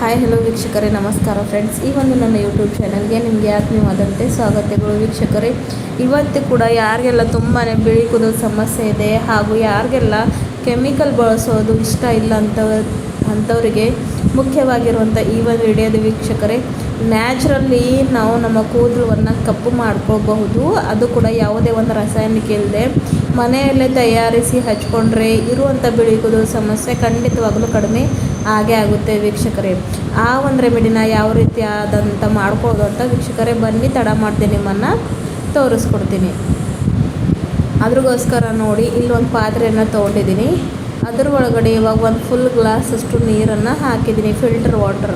Hi hello ವೀಕ್ಷಕರೇ, ನಮಸ್ಕಾರ friends. ಈ ಒಂದು ನನ್ನ ಯೂಟ್ಯೂಬ್ ಚಾನಲ್ಗೆ ನಿಮಗೆ ಆತ್ಮೀಯವಾದಂತೆ ಸ್ವಾಗತಗಳು ವೀಕ್ಷಕರೇ. ಇವತ್ತು ಕೂಡ ಯಾರಿಗೆಲ್ಲ ತುಂಬಾ ಬಿಳಿ ಕೂದಲು ಸಮಸ್ಯೆ ಇದೆ ಹಾಗೂ ಯಾರಿಗೆಲ್ಲ ಕೆಮಿಕಲ್ ಬಳಸೋದು ಇಷ್ಟ ಇಲ್ಲ ಅಂಥವರಿಗೆ ಮುಖ್ಯವಾಗಿರುವಂಥ ಈ ಒಂದು ವಿಡಿಯೋದ ವೀಕ್ಷಕರೇ, ನ್ಯಾಚುರಲಿ ನಾವು ನಮ್ಮ ಕೂದಲನ್ನು ಕಪ್ಪು ಮಾಡ್ಕೋಬಹುದು. ಅದು ಕೂಡ ಯಾವುದೇ ಒಂದು ರಾಸಾಯನಿಕ ಇಲ್ಲದೆ ಮನೆಯಲ್ಲೇ ತಯಾರಿಸಿ ಹಚ್ಕೊಂಡ್ರೆ ಇರುವಂಥ ಬಿಳಿ ಕೂದಲು ಸಮಸ್ಯೆ ಖಂಡಿತವಾಗಲೂ ಕಡಿಮೆ ಆಗೇ ಆಗುತ್ತೆ ವೀಕ್ಷಕರೇ. ಆ ಒಂದು ರೆಮಿಡಿನ ಯಾವ ರೀತಿ ಆದಂಥ ಮಾಡ್ಕೊಳ್ಳೋದು ಅಂತ ವೀಕ್ಷಕರೇ, ಬನ್ನಿ ತಡ ಮಾಡದೆ ನಿಮ್ಮನ್ನು ತೋರಿಸ್ಕೊಡ್ತೀನಿ. ಅದ್ರಗೋಸ್ಕರ ನೋಡಿ, ಇಲ್ಲೊಂದು ಪಾತ್ರೆಯನ್ನು ತೊಗೊಂಡಿದ್ದೀನಿ. ಅದ್ರ ಒಳಗಡೆ ಇವಾಗ ಒಂದು ಫುಲ್ ಗ್ಲಾಸಷ್ಟು ನೀರನ್ನು ಹಾಕಿದ್ದೀನಿ. ಫಿಲ್ಟರ್ ವಾಟರ್,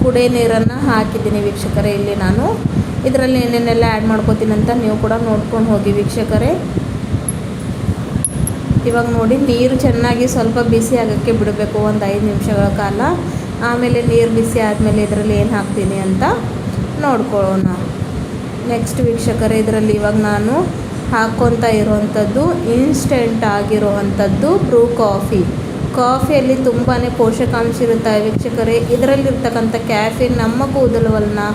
ಕುಡಿಯೋ ನೀರನ್ನು ಹಾಕಿದ್ದೀನಿ ವೀಕ್ಷಕರೇ. ಇಲ್ಲಿ ನಾನು ಇದರಲ್ಲಿ ಏನೇನೆಲ್ಲ ಆ್ಯಡ್ ಮಾಡ್ಕೋತೀನಿ ಅಂತ ನೀವು ಕೂಡ ನೋಡ್ಕೊಂಡು ಹೋಗಿ ವೀಕ್ಷಕರೇ. ಇವಾಗ ನೋಡಿ, ನೀರು ಚೆನ್ನಾಗಿ ಸ್ವಲ್ಪ ಬಿಸಿ ಆಗೋಕ್ಕೆ ಬಿಡಬೇಕು, ಒಂದು 5 ನಿಮಿಷಗಳ ಕಾಲ. ಆಮೇಲೆ ನೀರು ಬಿಸಿ ಆದಮೇಲೆ ಇದರಲ್ಲಿ ಏನು ಹಾಕ್ತೀನಿ ಅಂತ ನೋಡ್ಕೊಳ್ಳೋಣ. ನೆಕ್ಸ್ಟ್ ವೀಕ್ಷಕರೇ, ಇದರಲ್ಲಿ ಇವಾಗ ನಾನು ಹಾಕ್ಕೊತಾ ಇರೋವಂಥದ್ದು ಇನ್ಸ್ಟೆಂಟ್ ಆಗಿರೋವಂಥದ್ದು ಬ್ರೂ ಕಾಫಿಯಲ್ಲಿ ತುಂಬಾ ಪೋಷಕಾಂಶ ಇರುತ್ತೆ ವೀಕ್ಷಕರೇ. ಇದರಲ್ಲಿರ್ತಕ್ಕಂಥ ಕ್ಯಾಫಿನ್ ನಮ್ಮ ಕೂದಲುವನ್ನು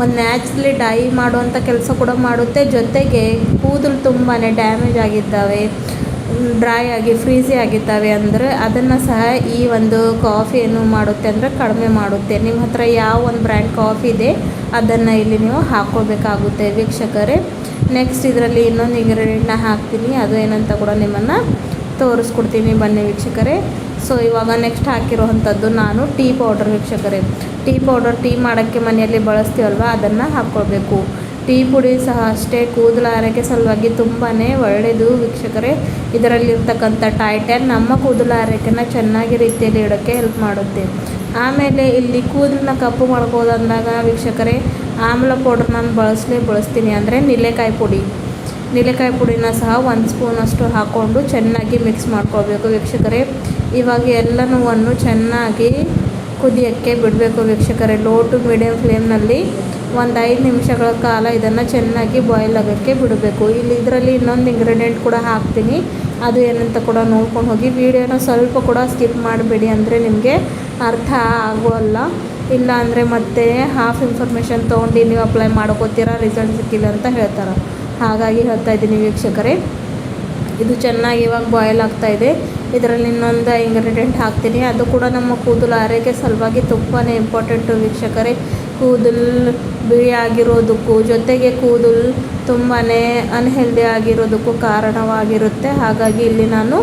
ಒಂದು ನ್ಯಾಚುರಲಿ ಡೈ ಮಾಡುವಂಥ ಕೆಲಸ ಕೂಡ ಮಾಡುತ್ತೆ. ಜೊತೆಗೆ ಕೂದಲು ತುಂಬಾ ಡ್ಯಾಮೇಜ್ ಆಗಿದ್ದಾವೆ, ಡ್ರೈ ಆಗಿ ಫ್ರೀಝಿ ಆಗಿದ್ದಾವೆ ಅಂದರೆ ಅದನ್ನು ಸಹ ಈ ಒಂದು ಕಾಫಿ ಏನು ಮಾಡುತ್ತೆ ಅಂದರೆ ಕಡಿಮೆ ಮಾಡುತ್ತೆ. ನಿಮ್ಮ ಹತ್ರ ಯಾವ ಒಂದು ಬ್ರ್ಯಾಂಡ್ ಕಾಫಿ ಇದೆ ಅದನ್ನು ಇಲ್ಲಿ ನೀವು ಹಾಕ್ಕೊಳ್ಬೇಕಾಗುತ್ತೆ ವೀಕ್ಷಕರೇ. ನೆಕ್ಸ್ಟ್ ಇದರಲ್ಲಿ ಇನ್ನೊಂದು ಇಂಗ್ರೀಡಿಯೆಂಟ್ನ ಹಾಕ್ತೀನಿ, ಅದು ಏನಂತ ಕೂಡ ನಿಮ್ಮನ್ನು ತೋರಿಸ್ಕೊಡ್ತೀನಿ ಬನ್ನಿ ವೀಕ್ಷಕರೇ. ಸೊ ಇವಾಗ ನೆಕ್ಸ್ಟ್ ಹಾಕಿರೋವಂಥದ್ದು ನಾನು ಟೀ ಪೌಡರ್ ವೀಕ್ಷಕರೇ. ಟೀ ಪೌಡರ್ ಟೀ ಮಾಡೋಕ್ಕೆ ಮನೆಯಲ್ಲಿ ಬಳಸ್ತೀವಲ್ವ, ಅದನ್ನು ಹಾಕ್ಕೊಳ್ಬೇಕು. ಟೀ ಪುಡಿ ಸಹ ಅಷ್ಟೇ ಕೂದಲ ಆರೈಕೆ ಸಲುವಾಗಿ ತುಂಬಾ ಒಳ್ಳೆಯದು ವೀಕ್ಷಕರೇ. ಇದರಲ್ಲಿರ್ತಕ್ಕಂಥ ಟೈಟನ್ ನಮ್ಮ ಕೂದಲ ಆರೈಕೆನ ಚೆನ್ನಾಗಿ ರೀತಿಯಲ್ಲಿ ಇಡೋಕ್ಕೆ ಹೆಲ್ಪ್ ಮಾಡುತ್ತೆ. ಆಮೇಲೆ ಇಲ್ಲಿ ಕೂದಲನ್ನ ಕಪ್ಪು ಮಾಡ್ಕೋದಂದಾಗ ವೀಕ್ಷಕರೇ, ಆಮ್ಲ ಪೌಡರ್ ನಾನು ಬಳಸ್ತೀನಿ, ಅಂದರೆ ನೀಲೆಕಾಯಿ ಪುಡಿನ ಸಹ 1 ಸ್ಪೂನಷ್ಟು ಹಾಕ್ಕೊಂಡು ಚೆನ್ನಾಗಿ ಮಿಕ್ಸ್ ಮಾಡ್ಕೊಳ್ಬೇಕು ವೀಕ್ಷಕರೇ. ಇವಾಗ ಎಲ್ಲನೂ ಚೆನ್ನಾಗಿ ಕುದಿಯೋಕ್ಕೆ ಬಿಡಬೇಕು ವೀಕ್ಷಕರೇ. ಲೋ ಟು ಮೀಡಿಯಮ್ ಫ್ಲೇಮ್ನಲ್ಲಿ ಒಂದು 5 ನಿಮಿಷಗಳ ಕಾಲ ಇದನ್ನು ಚೆನ್ನಾಗಿ ಬಾಯ್ಲ್ ಆಗೋಕ್ಕೆ ಬಿಡಬೇಕು. ಇದರಲ್ಲಿ ಇನ್ನೊಂದು ಇಂಗ್ರೀಡಿಯೆಂಟ್ ಕೂಡ ಹಾಕ್ತೀನಿ, ಅದು ಏನಂತ ಕೂಡ ನೋಡ್ಕೊಂಡು ಹೋಗಿ. ವಿಡಿಯೋನ ಸ್ವಲ್ಪ ಕೂಡ ಸ್ಕಿಪ್ ಮಾಡಬೇಡಿ, ಅಂದರೆ ನಿಮಗೆ ಅರ್ಥ ಆಗೋಲ್ಲ. ಇಲ್ಲ ಅಂದರೆ ಮತ್ತೆ ಹಾಫ್ ಇನ್ಫಾರ್ಮೇಷನ್ ತೊಗೊಂಡು ನೀವು ಅಪ್ಲೈ ಮಾಡ್ಕೋತೀರಾ, ರಿಸಲ್ಟ್ ಸಿಕ್ಕಿಲ್ಲ ಅಂತ ಹೇಳ್ತಾರೆ. ಹಾಗಾಗಿ ಹೇಳ್ತಾ ಇದ್ದೀನಿ ವೀಕ್ಷಕರೇ. ಇದು ಚೆನ್ನಾಗಿ ಇವಾಗ ಬಾಯ್ಲ್ ಆಗ್ತಾಯಿದೆ. ಇದರಲ್ಲಿ ಇನ್ನೊಂದು ಇಂಗ್ರೀಡಿಯೆಂಟ್ ಹಾಕ್ತೀನಿ, ಅದು ಕೂಡ ನಮ್ಮ ಕೂದಲು ಆರೈಕೆ ಸಲುವಾಗಿ ತುಂಬಾ ಇಂಪಾರ್ಟೆಂಟು ವೀಕ್ಷಕರೇ. ಕೂದಲು ಬಿಳಿ ಆಗಿರೋದಕ್ಕೂ ಜೊತೆಗೆ ಕೂದಲು ತುಂಬಾ ಅನ್ಹೆಲ್ದಿ ಆಗಿರೋದಕ್ಕೂ ಕಾರಣವಾಗಿರುತ್ತೆ. ಹಾಗಾಗಿ ಇಲ್ಲಿ ನಾನು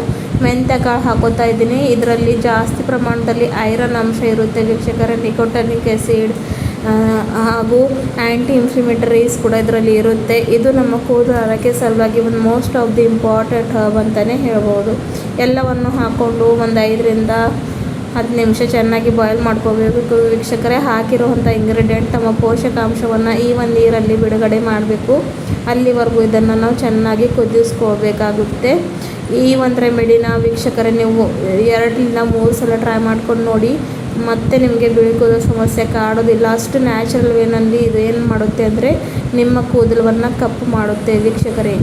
ಮೆಂತ್ಯಕಾಳು ಹಾಕೋತಾ ಇದ್ದೀನಿ. ಇದರಲ್ಲಿ ಜಾಸ್ತಿ ಪ್ರಮಾಣದಲ್ಲಿ ಐರನ್ ಅಂಶ ಇರುತ್ತೆ ವೀಕ್ಷಕರೇ. ನಿಕೋಟಿನಿಕ್ ಆ್ಯಸಿಡ್ ಹಾಗೂ ಆ್ಯಂಟಿ ಇನ್ಫ್ಲಮೇಟರೀಸ್ ಕೂಡ ಇದರಲ್ಲಿ ಇರುತ್ತೆ. ಇದು ನಮ್ಮ ಕೂದಲು ಆರೈಕೆ ಸಲುವಾಗಿ ಒಂದು most of the important herb ಅಂತಲೇ ಹೇಳ್ಬೋದು. ಎಲ್ಲವನ್ನು ಹಾಕ್ಕೊಂಡು ಒಂದು 5ರಿಂದ 10 ನಿಮಿಷ ಚೆನ್ನಾಗಿ ಬಾಯ್ಲ್ ಮಾಡ್ಕೋಬೇಕು ವೀಕ್ಷಕರೇ. ಹಾಕಿರುವಂಥ ಇಂಗ್ರೀಡಿಯೆಂಟ್ ತಮ್ಮ ಪೋಷಕಾಂಶವನ್ನು ಈ ಒಂದು ನೀರಲ್ಲಿ ಬಿಡುಗಡೆ ಮಾಡಬೇಕು. ಅಲ್ಲಿವರೆಗೂ ಇದನ್ನು ನಾವು ಚೆನ್ನಾಗಿ ಕುದಿಸ್ಕೋಬೇಕಾಗುತ್ತೆ. ಈ ಒಂದು ರೆಮಿಡಿನ ವೀಕ್ಷಕರೇ ನೀವು 2ರಿಂದ 3 ಸಲ ಟ್ರೈ ಮಾಡ್ಕೊಂಡು ನೋಡಿ, ಮತ್ತೆ ನಿಮಗೆ ಬಿಳಿ ಕೂದಲು ಸಮಸ್ಯೆ ಕಾಡೋದಿಲ್ಲ. ಅಷ್ಟು ನ್ಯಾಚುರಲ್ ವೇನಲ್ಲಿ ಇದು ಏನು ಮಾಡುತ್ತೆ ಅಂದರೆ ನಿಮ್ಮ ಕೂದಲನ್ನು ಕಪ್ಪು ಮಾಡುತ್ತೆ ವೀಕ್ಷಕರೇ.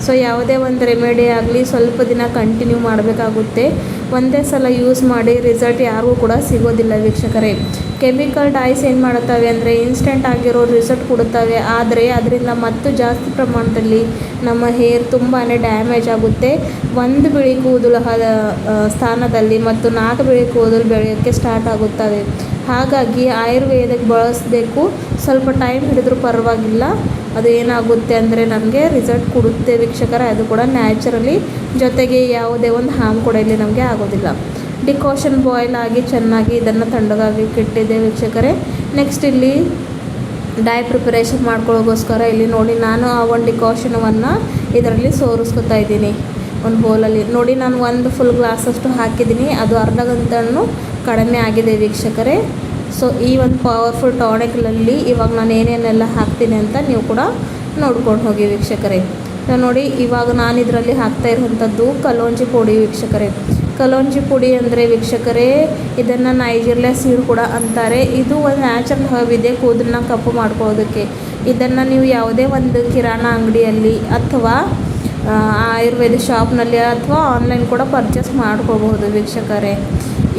ಸೊ ಯಾವುದೇ ಒಂದು ರೆಮಿಡಿ ಆಗಲಿ ಸ್ವಲ್ಪ ದಿನ ಕಂಟಿನ್ಯೂ ಮಾಡಬೇಕಾಗುತ್ತೆ. ಒಂದೇ ಸಲ ಯೂಸ್ ಮಾಡಿ ರಿಸಲ್ಟ್ ಯಾರಿಗೂ ಕೂಡ ಸಿಗೋದಿಲ್ಲ ವೀಕ್ಷಕರೇ. ಕೆಮಿಕಲ್ ಡೈಸ್ ಏನು ಮಾಡುತ್ತವೆ ಅಂದರೆ ಇನ್ಸ್ಟೆಂಟ್ ಆಗಿರೋ ರಿಸಲ್ಟ್ ಕೊಡುತ್ತವೆ, ಆದರೆ ಅದರಿಂದ ಮತ್ತು ಜಾಸ್ತಿ ಪ್ರಮಾಣದಲ್ಲಿ ನಮ್ಮ ಹೇರ್ ತುಂಬಾ ಡ್ಯಾಮೇಜ್ ಆಗುತ್ತೆ. ಒಂದು ಬಿಳಿ ಕೂದಲು ಸ್ಥಾನದಲ್ಲಿ ಮತ್ತು 4 ಬಿಳಿ ಕೂದಲು ಬೆಳೆಯೋಕ್ಕೆ ಸ್ಟಾರ್ಟ್ ಆಗುತ್ತವೆ. ಹಾಗಾಗಿ ಆಯುರ್ವೇದಕ್ಕೆ ಬಳಸಬೇಕು. ಸ್ವಲ್ಪ ಟೈಮ್ ಹಿಡಿದ್ರೂ ಪರವಾಗಿಲ್ಲ, ಅದು ಏನಾಗುತ್ತೆ ಅಂದರೆ ನಮಗೆ ರಿಸಲ್ಟ್ ಕೊಡುತ್ತೆ ವೀಕ್ಷಕರೇ. ಅದು ಕೂಡ ನ್ಯಾಚುರಲಿ, ಜೊತೆಗೆ ಯಾವುದೇ ಒಂದು ಹಾರ್ಮ್ ಕೂಡ ಇಲ್ಲಿ ನಮಗೆ ಆಗೋದಿಲ್ಲ. ಡಿಕಾಷನ್ ಬಾಯ್ಲ್ ಆಗಿ ಚೆನ್ನಾಗಿ ಇದನ್ನು ತಣ್ಣಗಾಗಿ ಇಟ್ಟಿದೆ ವೀಕ್ಷಕರೇ. ನೆಕ್ಸ್ಟ್ ಇಲ್ಲಿ ಡೈ ಪ್ರಿಪರೇಷನ್ ಮಾಡ್ಕೊಳ್ಳೋಗೋಸ್ಕರ ಇಲ್ಲಿ ನೋಡಿ, ನಾನು ಆ ಒಂದು ಡಿಕಾಷನವನ್ನು ಇದರಲ್ಲಿ ಸೋರಿಸ್ಕೊತಾ ಇದ್ದೀನಿ ಒಂದು ಬೌಲಲ್ಲಿ. ನೋಡಿ, ನಾನು ಒಂದು ಫುಲ್ ಗ್ಲಾಸಷ್ಟು ಹಾಕಿದ್ದೀನಿ, ಅದು ಅರ್ಧ ಗಂಟೆನೂ ಕಡಿಮೆ ಆಗಿದೆ ವೀಕ್ಷಕರೇ. ಸೊ ಈ ಒಂದು ಪವರ್ಫುಲ್ ಟಾನಿಕ್ನಲ್ಲಿ ಇವಾಗ ನಾನು ಏನೇನೆಲ್ಲ ಹಾಕ್ತೀನಿ ಅಂತ ನೀವು ಕೂಡ ನೋಡ್ಕೊಂಡು ಹೋಗಿ ವೀಕ್ಷಕರೇ. ನೋಡಿ, ಇವಾಗ ನಾನು ಇದರಲ್ಲಿ ಹಾಕ್ತಾ ಇರುವಂಥದ್ದು ಕಲೋಂಜಿ ಪುಡಿ ವೀಕ್ಷಕರೇ. ಕಲೋಂಜಿ ಪುಡಿ ಅಂದರೆ ವೀಕ್ಷಕರೇ, ಇದನ್ನು ನೈಜೀರಿಯಾ ಸೀಡ್ ಕೂಡ ಅಂತಾರೆ. ಇದು ಒಂದು ನ್ಯಾಚುರಲ್ ಹರ್ಬ್ ಇದೆ ಕೂದಲನ್ನ ಕಪ್ಪು ಮಾಡ್ಕೊಳ್ಳೋದಕ್ಕೆ. ಇದನ್ನು ನೀವು ಯಾವುದೇ ಒಂದು ಕಿರಾಣ ಅಂಗಡಿಯಲ್ಲಿ ಅಥವಾ ಆಯುರ್ವೇದ ಶಾಪ್ನಲ್ಲಿ ಅಥವಾ ಆನ್ಲೈನ್ ಕೂಡ ಪರ್ಚೇಸ್ ಮಾಡ್ಕೋಬಹುದು ವೀಕ್ಷಕರೇ.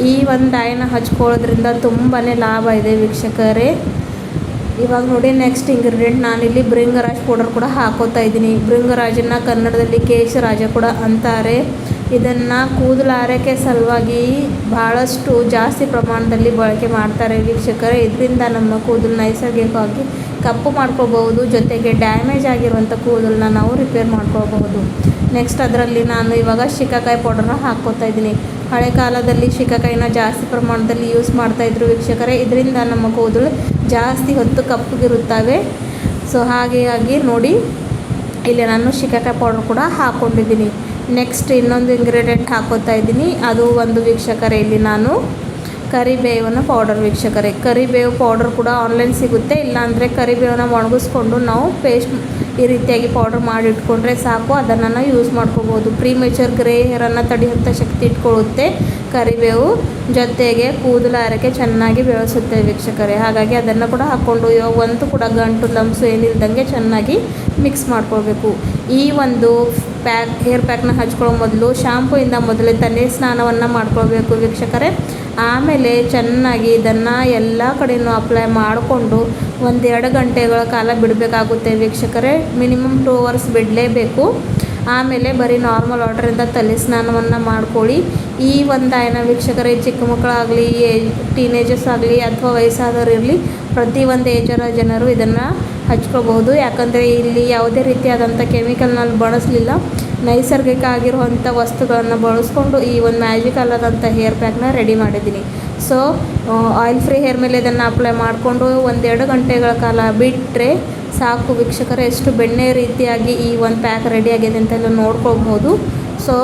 ಈ ಒಂದು ಆಯಿಲ್ನ ಹಚ್ಕೊಳ್ಳೋದ್ರಿಂದ ತುಂಬಾ ಲಾಭ ಇದೆ ವೀಕ್ಷಕರೇ. ಇವಾಗ ನೋಡಿ ನೆಕ್ಸ್ಟ್ ಇಂಗ್ರೀಡಿಯೆಂಟ್ ನಾನಿಲ್ಲಿ ಭೃಂಗರಾಜ್ ಪೌಡರ್ ಕೂಡ ಹಾಕೋತಾ ಇದ್ದೀನಿ. ಭೃಂಗರಾಜನ್ನು ಕನ್ನಡದಲ್ಲಿ ಕೇಶರಾಜ ಕೂಡ ಅಂತಾರೆ. ಇದನ್ನು ಕೂದಲು ಆರೈಕೆ ಸಲುವಾಗಿ ಭಾಳಷ್ಟು ಜಾಸ್ತಿ ಪ್ರಮಾಣದಲ್ಲಿ ಬಳಕೆ ಮಾಡ್ತಾರೆ ವೀಕ್ಷಕರೇ. ಇದರಿಂದ ನಮ್ಮ ಕೂದಲು ನೈಸರ್ಗಿಕವಾಗಿ ಕಪ್ಪು ಮಾಡ್ಕೋಬಹುದು, ಜೊತೆಗೆ ಡ್ಯಾಮೇಜ್ ಆಗಿರುವಂಥ ಕೂದಲನ್ನ ನಾವು ರಿಪೇರ್ ಮಾಡ್ಕೋಬಹುದು. ನೆಕ್ಸ್ಟ್ ಅದರಲ್ಲಿ ನಾನು ಇವಾಗ ಶಿಕಾಕಾಯಿ ಪೌಡರ್ನ ಹಾಕ್ಕೋತಾ ಇದ್ದೀನಿ. ಹಳೆ ಕಾಲದಲ್ಲಿ ಶಿಕಾಕಾಯಿನ ಜಾಸ್ತಿ ಪ್ರಮಾಣದಲ್ಲಿ ಯೂಸ್ ಮಾಡ್ತಾಯಿದ್ರು ವೀಕ್ಷಕರೇ. ಇದರಿಂದ ನಮ್ಮ ಕೂದಲು ಜಾಸ್ತಿ ಹೊತ್ತು ಕಪ್ಪಗಿರುತ್ತವೆ. ಸೊ ಹಾಗಾಗಿ ನೋಡಿ ಇಲ್ಲಿ ನಾನು ಶಿಕಾಕಾಯಿ ಪೌಡರ್ ಕೂಡ ಹಾಕ್ಕೊಂಡಿದ್ದೀನಿ. ನೆಕ್ಸ್ಟ್ ಇನ್ನೊಂದು ಇಂಗ್ರೀಡಿಯೆಂಟ್ ಹಾಕೋತಾ ಇದ್ದೀನಿ. ಅದು ಒಂದು ವೀಕ್ಷಕರೇ ಇಲ್ಲಿ ನಾನು ಕರಿಬೇವಿನ ಪೌಡರ್ ವೀಕ್ಷಕರೇ. ಕರಿಬೇವು ಪೌಡರ್ ಕೂಡ ಆನ್ಲೈನ್ ಸಿಗುತ್ತೆ. ಇಲ್ಲಾಂದರೆ ಕರಿಬೇವನ್ನ ಒಣಗಿಸ್ಕೊಂಡು ನಾವು ಪೇಸ್ಟ್ ಈ ರೀತಿಯಾಗಿ ಪೌಡರ್ ಮಾಡಿ ಇಟ್ಕೊಂಡ್ರೆ ಸಾಕು. ಅದನ್ನು ನಾವು ಯೂಸ್ ಮಾಡ್ಕೋಬೋದು. ಪ್ರೀಮೇಚರ್ ಗ್ರೇ ಹೇರನ್ನು ತಡೆಯುವಂಥ ಶಕ್ತಿ ಇಟ್ಕೊಳ್ಳುತ್ತೆ ಕರಿಬೇವು. ಜೊತೆಗೆ ಕೂದಲು ಆರೈಕೆ ಚೆನ್ನಾಗಿ ಬೆಳೆಸುತ್ತೆ ವೀಕ್ಷಕರೇ. ಹಾಗಾಗಿ ಅದನ್ನು ಕೂಡ ಹಾಕ್ಕೊಂಡು ಇವಾಗ ಒಂದು ಕೂಡ ಗಂಟು ಲಂಪ್ಸು ಏನಿಲ್ದಂಗೆ ಚೆನ್ನಾಗಿ ಮಿಕ್ಸ್ ಮಾಡ್ಕೊಳ್ಬೇಕು. ಈ ಒಂದು ಹೇರ್ ಪ್ಯಾಕ್ನ ಹಚ್ಕೊಳ್ಳೋ ಮೊದಲು ಶಾಂಪೂಯಿಂದ ಮೊದಲೇ ತಲೆ ಸ್ನಾನವನ್ನು ಮಾಡ್ಕೊಳ್ಬೇಕು ವೀಕ್ಷಕರೇ. ಆಮೇಲೆ ಚೆನ್ನಾಗಿ ಇದನ್ನು ಎಲ್ಲ ಕಡೆಯೂ ಅಪ್ಲೈ ಮಾಡಿಕೊಂಡು 1-2 ಗಂಟೆಗಳ ಕಾಲ ಬಿಡಬೇಕಾಗುತ್ತೆ ವೀಕ್ಷಕರೇ. ಮಿನಿಮಮ್ 2 ಅವರ್ಸ್ ಬಿಡಲೇಬೇಕು. ಆಮೇಲೆ ಬರೀ ನಾರ್ಮಲ್ ವಾಟರಿಂದ ತಲೆ ಸ್ನಾನವನ್ನು ಮಾಡ್ಕೊಳ್ಳಿ. ಈ ಒಂದು ಆಯಿಲ್ನ ವೀಕ್ಷಕರೇ ಚಿಕ್ಕ ಮಕ್ಕಳಾಗಲಿ, ಟೀನೇಜರ್ಸ್ ಆಗಲಿ ಅಥವಾ ವಯಸ್ಸಾದವರು ಇರಲಿ, ಪ್ರತಿಯೊಂದು ಏಜರ ಜನರು ಇದನ್ನು ಹಚ್ಕೋಬಹುದು. ಯಾಕಂದರೆ ಇಲ್ಲಿ ಯಾವುದೇ ರೀತಿಯಾದಂಥ ಕೆಮಿಕಲ್ನಲ್ಲಿ ಬಳಸಲಿಲ್ಲ. ನೈಸರ್ಗಿಕ ಆಗಿರುವಂಥ ವಸ್ತುಗಳನ್ನು ಬಳಸ್ಕೊಂಡು ಈ ಒಂದು ಮ್ಯಾಜಿಕಲ್ ಆದಂಥ ಹೇರ್ ಪ್ಯಾಕ್ನ ರೆಡಿ ಮಾಡಿದ್ದೀನಿ. ಸೊ ಆಯಿಲ್ ಫ್ರೀ ಹೇರ್ ಮೇಲೆ ಇದನ್ನು ಅಪ್ಲೈ ಮಾಡಿಕೊಂಡು 1-2 ಗಂಟೆಗಳ ಕಾಲ ಬಿಟ್ಟರೆ ಸಾಕು ವೀಕ್ಷಕರೇ. ಎಷ್ಟು ಬೆಣ್ಣೆ ರೀತಿಯಾಗಿ ಈ ಒಂದು ಪ್ಯಾಕ್ ರೆಡಿಯಾಗಿದೆ ಅಂತೆಲ್ಲ ನೋಡ್ಕೊಳ್ಬೋದು. ಸೊ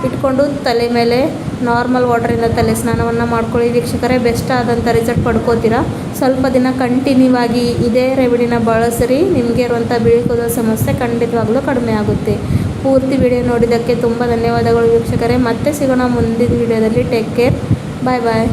ಇಟ್ಕೊಂಡು ತಲೆ ಮೇಲೆ ನಾರ್ಮಲ್ ವಾಟರಿಂದ ತಲೆ ಸ್ನಾನವನ್ನು ಮಾಡ್ಕೊಳ್ಳಿ ವೀಕ್ಷಕರೇ. ಬೆಸ್ಟ್ ಆದಂಥ ರಿಸಲ್ಟ್ ಪಡ್ಕೋತೀರಾ. ಸ್ವಲ್ಪ ದಿನ ಕಂಟಿನ್ಯೂ ಆಗಿ ಇದೇ ರೆಮಿಡಿನ ಬಳಸಿರಿ. ನಿಮಗೆ ಇರುವಂಥ ಬಿಳಿ ಕೂದಲು ಸಮಸ್ಯೆ ಖಂಡಿತವಾಗ್ಲೂ ಕಡಿಮೆ ಆಗುತ್ತೆ. ಪೂರ್ತಿ ವಿಡಿಯೋ ನೋಡಿದ್ದಕ್ಕೆ ತುಂಬ ಧನ್ಯವಾದಗಳು ವೀಕ್ಷಕರೇ. ಮತ್ತೆ ಸಿಗೋಣ ಮುಂದಿನ ವಿಡಿಯೋದಲ್ಲಿ. Take care. ಬಾಯ್ ಬಾಯ್.